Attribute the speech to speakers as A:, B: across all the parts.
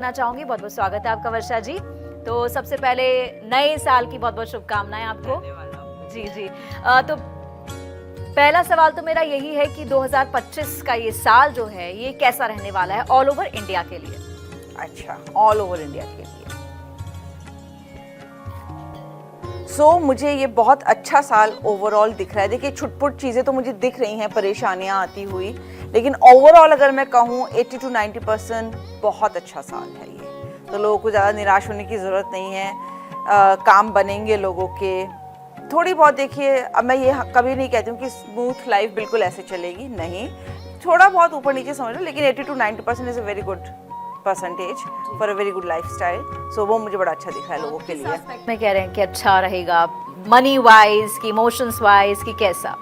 A: करना चाहूंगी। बहुत बहुत स्वागत है आपका वर्षा जी। तो सबसे पहले नए साल की बहुत बहुत शुभकामनाएं आपको। जी जी। तो पहला सवाल तो मेरा यही है कि 2025 का ये साल जो है ये कैसा रहने वाला है ऑल ओवर इंडिया के लिए?
B: अच्छा, ऑल ओवर इंडिया के लिए मुझे ये बहुत अच्छा साल ओवरऑल दिख रहा है। देखिए, छुटपुट चीज़ें तो मुझे दिख रही हैं, परेशानियां आती हुई, लेकिन ओवरऑल अगर मैं कहूँ 80 to 90% बहुत अच्छा साल है ये। तो लोगों को ज़्यादा निराश होने की ज़रूरत नहीं है। काम बनेंगे लोगों के। थोड़ी बहुत देखिए, अब मैं ये कभी नहीं कहती हूँ कि स्मूथ लाइफ बिल्कुल ऐसे चलेगी, नहीं, थोड़ा बहुत ऊपर नीचे समझ लो, लेकिन 80 to 90% is a very good percentage for a very good lifestyle. So वो मुझे बड़ा अच्छा दिखा है लोगों के लिए।
A: मैं कह रहे हैं कि अच्छा रहेगा मनी वाइज की इमोशंस वाइज की कैसा?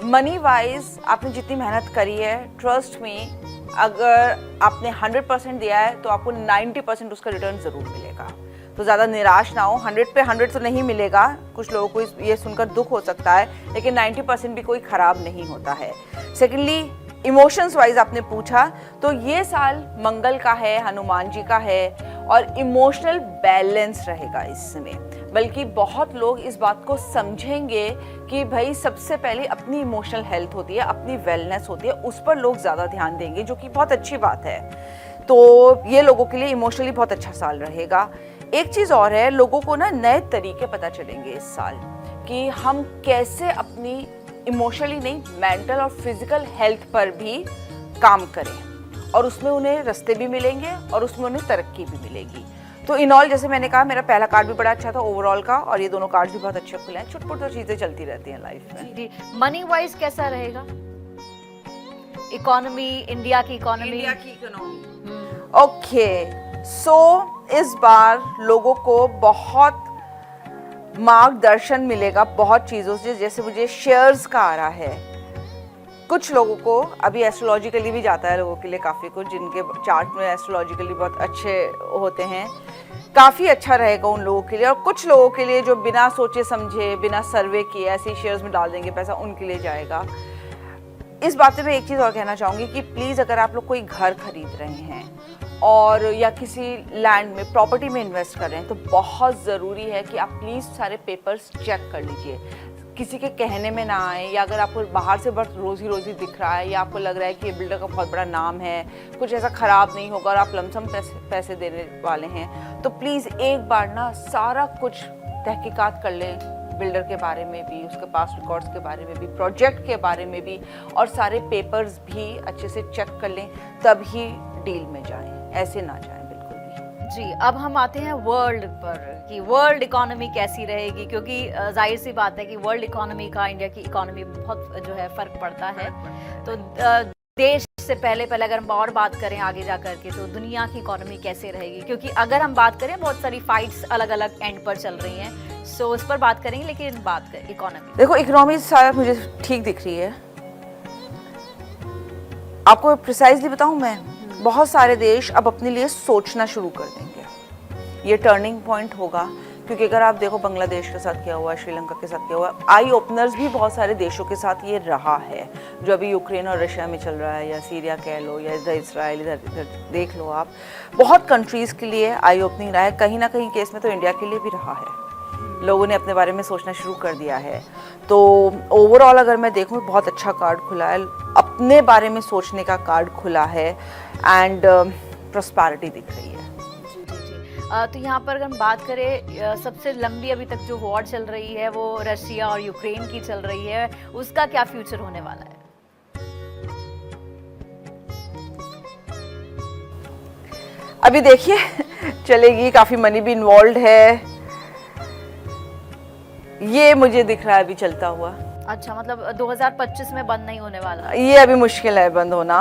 B: मनी वाइज आपने जितनी मेहनत करी है, ट्रस्ट में, अगर आपने 100% दिया है तो आपको 90% उसका रिटर्न ज़रूर मिलेगा। तो ज़्यादा निराश ना हो। 100 पे 100 तो नहीं मिलेगा, कुछ लोगों को ये सुनकर दुख हो सकता है, लेकिन 90% भी कोई ख़राब नहीं होता है। सेकेंडली, इमोशंस वाइज आपने पूछा, तो ये साल मंगल का है, हनुमान जी का है, और इमोशनल बैलेंस रहेगा इसमें। बल्कि बहुत लोग इस बात को समझेंगे कि भाई सबसे पहले अपनी इमोशनल हेल्थ होती है, अपनी वेलनेस होती है, उस पर लोग ज़्यादा ध्यान देंगे, जो कि बहुत अच्छी बात है। तो ये लोगों के लिए इमोशनली बहुत अच्छा साल रहेगा। एक चीज़ और है, लोगों को ना नए तरीके पता चलेंगे इस साल कि हम कैसे अपनी इमोशनली नहीं, मेंटल और फिजिकल हेल्थ पर भी काम करें, और उसमें उन्हें रास्ते भी मिलेंगे और उसमें उन्हें तरक्की भी मिलेगी। तो इन ऑल, जैसे मैंने कहा, मेरा पहला कार्ड भी बड़ा अच्छा था ओवरऑल का, और ये दोनों कार्ड भी बहुत अच्छे खुले हैं। छुटपुट तो चीज़ें चलती रहती हैं लाइफ में।
A: जी। मनी वाइज कैसा रहेगा? इकोनॉमी, इंडिया की इकोनॉमी।
B: ओके, इस बार लोगों को बहुत मार्गदर्शन मिलेगा बहुत चीज़ों से। जैसे मुझे शेयर्स का आ रहा है, कुछ लोगों को अभी एस्ट्रोलॉजिकली भी जाता है, लोगों के लिए काफ़ी कुछ, जिनके चार्ट में एस्ट्रोलॉजिकली बहुत अच्छे होते हैं, काफ़ी अच्छा रहेगा उन लोगों के लिए। और कुछ लोगों के लिए जो बिना सोचे समझे, बिना सर्वे किए ऐसे शेयर्स में डाल देंगे पैसा, उनके लिए जाएगा। इस बात में एक चीज़ और कहना चाहूँगी कि प्लीज़, अगर आप लोग कोई घर खरीद रहे हैं और या किसी लैंड में, प्रॉपर्टी में इन्वेस्ट कर रहे हैं, तो बहुत ज़रूरी है कि आप प्लीज़ सारे पेपर्स चेक कर लीजिए, किसी के कहने में ना आए। या अगर आपको बाहर से बस रोज़ी रोज़ी दिख रहा है, या आपको लग रहा है कि ये बिल्डर का बहुत बड़ा नाम है, कुछ ऐसा ख़राब नहीं होगा और आप लमसम पैसे देने वाले हैं, तो प्लीज़ एक बार ना सारा कुछ तहकीकात कर लें, बिल्डर के बारे में भी, उसके पास रिकॉर्ड्स के बारे में भी, प्रोजेक्ट के बारे में भी, और सारे पेपर्स भी अच्छे से चेक कर लें, तभी डील में जाएं, ऐसे ना जाएं बिल्कुल भी।
A: जी, अब हम आते हैं वर्ल्ड पर कि वर्ल्ड इकोनॉमी कैसी रहेगी, क्योंकि जाहिर सी बात है कि वर्ल्ड इकोनॉमी का इंडिया की इकोनॉमी बहुत जो है फ़र्क पड़ता है। तो देश से पहले अगर हम और बात करें आगे जा करके, तो दुनिया की इकोनॉमी कैसे रहेगी? क्योंकि अगर हम बात करें, बहुत सारी फाइट्स अलग अलग एंड पर चल रही हैं, सो उस पर बात करेंगे, लेकिन बात करें इकोनॉमी।
B: देखो, इकोनॉमी सारा मुझे ठीक दिख रही है। आपको प्रिसाइजली बताऊं मैं, बहुत सारे देश अब अपने लिए सोचना शुरू कर देंगे। ये टर्निंग पॉइंट होगा, क्योंकि अगर आप देखो बांग्लादेश के साथ क्या हुआ, श्रीलंका के साथ क्या हुआ, आई ओपनर्स भी बहुत सारे देशों के साथ ये रहा है, जो अभी यूक्रेन और रशिया में चल रहा है, या सीरिया कह लो, या इधर इसराइल, इधर देख लो आप, बहुत कंट्रीज़ के लिए आई ओपनिंग रहा है। कहीं ना कहीं केस में तो इंडिया के लिए भी रहा है। लोगों ने अपने बारे में सोचना शुरू कर दिया है। तो ओवरऑल अगर मैं देखूँ, बहुत अच्छा कार्ड खुला है, अपने बारे में सोचने का कार्ड खुला है, एंड प्रॉस्पेरिटी दिख रही है।
A: तो यहाँ पर अगर हम बात करें, सबसे लंबी अभी तक जो वॉर चल रही है वो रशिया और यूक्रेन की चल रही है, उसका क्या फ्यूचर होने वाला है?
B: अभी देखिए चलेगी, काफी मनी भी इन्वॉल्व है, ये मुझे दिख रहा है अभी चलता हुआ।
A: अच्छा, मतलब 2025 में बंद नहीं होने वाला?
B: ये अभी मुश्किल है बंद होना,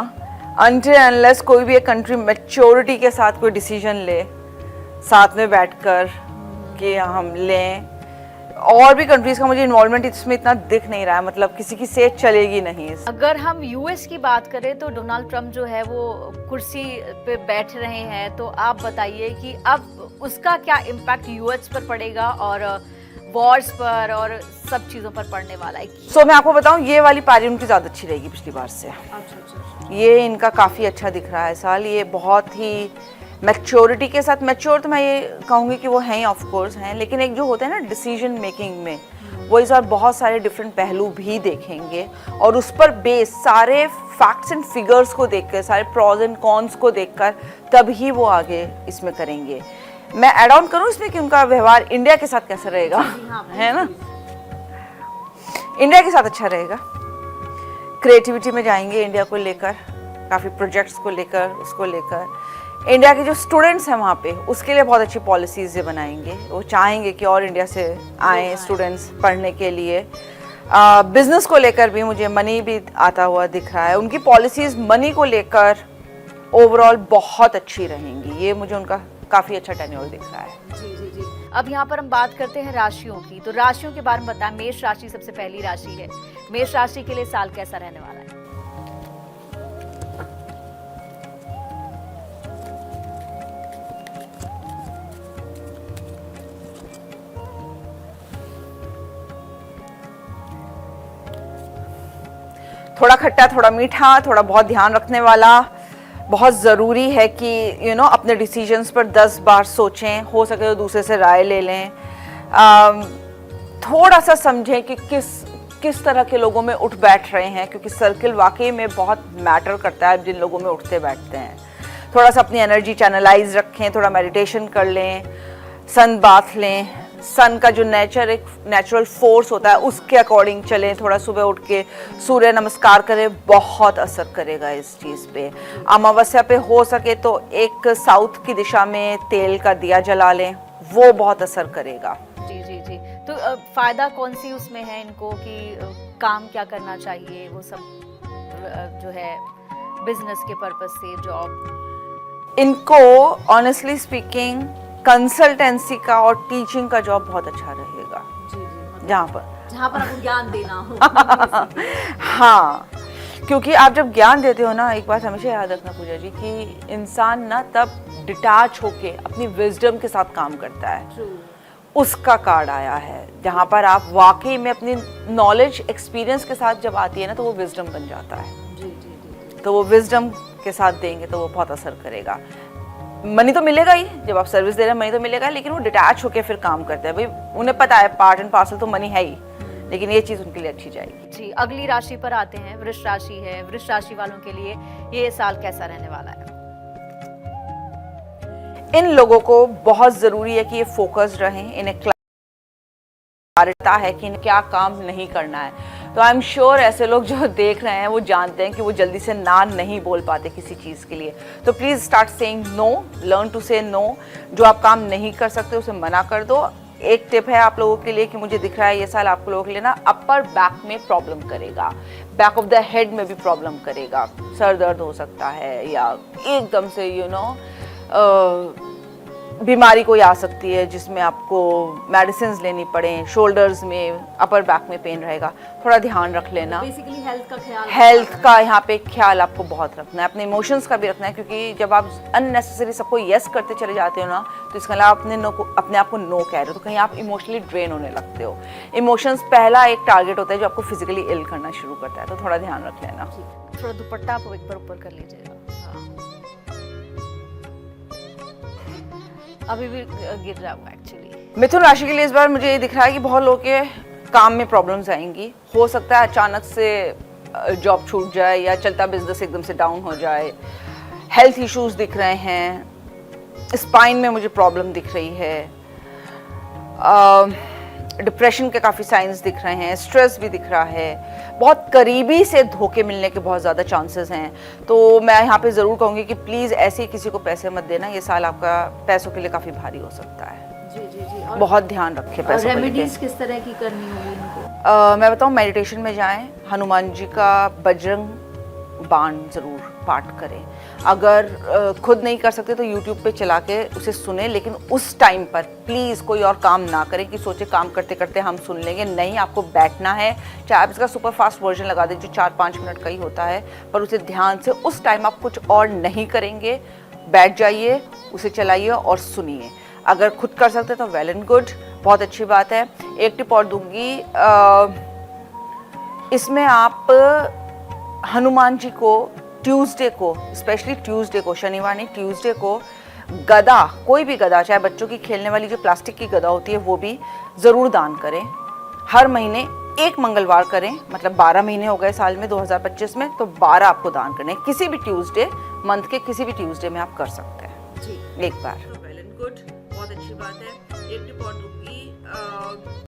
B: अनटिल अनलेस कोई भी एक कंट्री मैच्योरिटी के साथ कोई डिसीजन ले, साथ में बैठकर कि हम लें। और भी कंट्रीज का मुझे इन्वॉल्वमेंट इसमें इतना दिख नहीं रहा है, मतलब किसी की सेहत चलेगी नहीं।
A: अगर हम यूएस की बात करें, तो डोनाल्ड ट्रंप जो है वो कुर्सी पे बैठ रहे हैं, तो आप बताइए कि अब उसका क्या इम्पैक्ट यूएस पर पड़ेगा, और वॉर्स पर और सब चीजों पर पड़ने वाला है।
B: सो मैं आपको बताऊं, ये वाली पारी उनकी ज़्यादा अच्छी रहेगी पिछली बार से।
A: अच्छा।
B: ये इनका काफ़ी अच्छा दिख रहा है साल। ये बहुत ही मैच्योरिटी के साथ, मैच्योर तो मैं ये कहूँगी कि वो हैं ऑफ कोर्स हैं, लेकिन एक जो होता है ना डिसीजन मेकिंग में, वो इस बार बहुत सारे डिफरेंट पहलू भी देखेंगे और उस पर बेस सारे फैक्ट्स एंड फिगर्स को देखकर, सारे प्रॉज एंड कॉन्स को देखकर तब ही वो आगे इसमें करेंगे। मैं ऐड ऑन करूँ इसमें कि उनका व्यवहार इंडिया के साथ कैसा रहेगा, है ना? इंडिया के साथ अच्छा रहेगा। क्रिएटिविटी में जाएंगे इंडिया को लेकर, काफ़ी प्रोजेक्ट्स को लेकर, उसको लेकर इंडिया के जो स्टूडेंट्स हैं वहाँ पे उसके लिए बहुत अच्छी पॉलिसीज़ ये बनाएंगे। वो चाहेंगे कि और इंडिया से आए स्टूडेंट्स पढ़ने के लिए। बिजनेस को लेकर भी मुझे मनी भी आता हुआ दिख रहा है। उनकी पॉलिसीज़ मनी को लेकर ओवरऑल बहुत अच्छी रहेंगी। ये मुझे उनका काफ़ी अच्छा टेन्योर दिख रहा है।
A: जी। अब यहाँ पर हम बात करते हैं राशियों की, तो राशियों के बारे में बताएं। मेष राशि सबसे पहली राशि है। मेष राशि के लिए साल कैसा रहने वाला है?
B: थोड़ा खट्टा, थोड़ा मीठा, थोड़ा बहुत ध्यान रखने वाला। बहुत ज़रूरी है कि अपने डिसीजंस पर 10 बार सोचें, हो सके तो दूसरे से राय ले लें। थोड़ा सा समझें कि किस तरह के लोगों में उठ बैठ रहे हैं, क्योंकि सर्किल वाकई में बहुत मैटर करता है जिन लोगों में उठते बैठते हैं। थोड़ा सा अपनी एनर्जी चैनलाइज रखें, थोड़ा मेडिटेशन कर लें, सन बाथ लें, सन का जो एक नेचुरल फोर्स होता है उसके अकॉर्डिंग चलें। थोड़ा सुबह उठ के सूर्य नमस्कार करें, बहुत असर करेगा इस चीज़ पे। अमावस्या पे हो सके तो एक साउथ की दिशा में तेल का दिया जला लें, वो बहुत असर करेगा।
A: जी। तो फायदा कौन सी उसमें है इनको कि काम क्या करना चाहिए, वो सब जो है बिजनेस के पर्पस से, जॉब?
B: इनको ऑनेस्टली स्पीकिंग कंसल्टेंसी का और टीचिंग का जॉब बहुत अच्छा रहेगा।
A: जी।
B: जहाँ पर
A: आपको ज्ञान देना हो।
B: हाँ, क्योंकि आप जब ज्ञान देते हो ना, एक बात हमेशा याद रखना पूजा जी, कि इंसान ना तब डिटैच होके अपनी विजडम के साथ काम करता है। उसका कार्ड आया है जहाँ पर आप वाकई में अपनी नॉलेज एक्सपीरियंस के साथ जब आती है ना, तो वो विजडम बन जाता है।
A: जी।
B: तो वो विजडम के साथ देंगे तो वो बहुत असर करेगा। मनी तो मिलेगा ही, जब आप सर्विस दे रहे हैं मनी तो मिलेगा, लेकिन वो डिटैच होकर फिर काम करते हैं। भाई उन्हें पता है पार्ट एंड पार्सल तो मनी है ही, लेकिन ये चीज़ उनके लिए अच्छी जाएगी।
A: जी, अगली राशि पर आते हैं। वृष राशि है। वृष राशि वालों के लिए ये साल कैसा रहने वाला है?
B: इन लोगों को बहुत ज़रूरी है कि ये फोकस रहें, इन्हें क्लैरिटी है कि इन्हें क्या काम नहीं करना है। तो आई एम श्योर ऐसे लोग जो देख रहे हैं वो जानते हैं कि वो जल्दी से ना नहीं बोल पाते किसी चीज़ के लिए। तो please start saying no, learn to say no. जो आप काम नहीं कर सकते उसे मना कर दो। एक टिप है आप लोगों के लिए कि मुझे दिख रहा है ये साल आप लोगों के लिए ना अपर बैक में प्रॉब्लम करेगा, बैक ऑफ द हेड में भी प्रॉब्लम करेगा। सर दर्द हो सकता है या एकदम से बीमारी कोई आ सकती है जिसमें आपको मेडिसिन लेनी पड़े। शोल्डर्स में, अपर बैक में पेन रहेगा, थोड़ा ध्यान रख लेना।
A: बेसिकली हेल्थ का ख्याल,
B: हेल्थ का यहाँ पे ख्याल आपको बहुत रखना है, अपने इमोशंस का भी रखना है, क्योंकि जब आप अननेसेसरी सबको यस करते चले जाते हो ना, तो इसके अलावा अपने आप को नो कह रहे हो, तो कहीं आप इमोशनली ड्रेन होने लगते हो। इमोशंस पहला एक टारगेट होता है जो आपको फिजिकली इल करना शुरू करता है, तो थोड़ा ध्यान रख लेना।
A: थोड़ा दुपट्टा आप एक बार ऊपर कर लीजिएगा। अभी भी गिर रहा हूँ एक्चुअली।
B: मिथुन राशि के लिए इस बार मुझे ये दिख रहा है कि बहुत लोगों के काम में प्रॉब्लम्स आएंगी। हो सकता है अचानक से जॉब छूट जाए या चलता बिजनेस एकदम से डाउन हो जाए। हेल्थ इश्यूज दिख रहे हैं, स्पाइन में मुझे प्रॉब्लम दिख रही है, डिप्रेशन के काफ़ी साइंस दिख रहे हैं, स्ट्रेस भी दिख रहा है, बहुत करीबी से धोखे मिलने के बहुत ज़्यादा चांसेस हैं। तो मैं यहाँ पे ज़रूर कहूँगी कि प्लीज़ ऐसे ही किसी को पैसे मत देना। ये साल आपका पैसों के लिए काफ़ी भारी हो सकता है।
A: जी।
B: और बहुत ध्यान रखें पैसों को लेके।
A: रेमेडीज किस तरह की करनी होगी इनको?
B: मैं बताऊँ, मेडिटेशन में जाएं, हनुमान जी का बजरंग बाण ज़रूर पाठ करें। अगर खुद नहीं कर सकते तो YouTube पे चला के उसे सुने, लेकिन उस टाइम पर प्लीज़ कोई और काम ना करें कि सोचे काम करते करते हम सुन लेंगे। नहीं, आपको बैठना है। चाहे आप इसका सुपर फास्ट वर्जन लगा दें जो 4-5 मिनट का ही होता है, पर उसे ध्यान से उस टाइम आप कुछ और नहीं बैठ जाइए, उसे चलाइए और सुनिए। अगर खुद कर सकते तो वेल एंड गुड, बहुत अच्छी बात है। एक टिप और दूंगी, इसमें आप हनुमान जी को ट्यूसडे को, स्पेशली ट्यूसडे को, शनिवार नहीं ट्यूसडे को, गदा, कोई भी गदा, चाहे बच्चों की खेलने वाली जो प्लास्टिक की गदा होती है वो भी ज़रूर दान करें। हर महीने एक मंगलवार करें, मतलब 12 महीने हो गए साल में 2025 में, तो 12 आपको दान करने, किसी भी ट्यूसडे, मंथ के किसी भी ट्यूसडे में आप कर सकते हैं जी, एक बार। वेल एंड गुड, बहुत अच्छी बात है। एक टिप और दूंगी,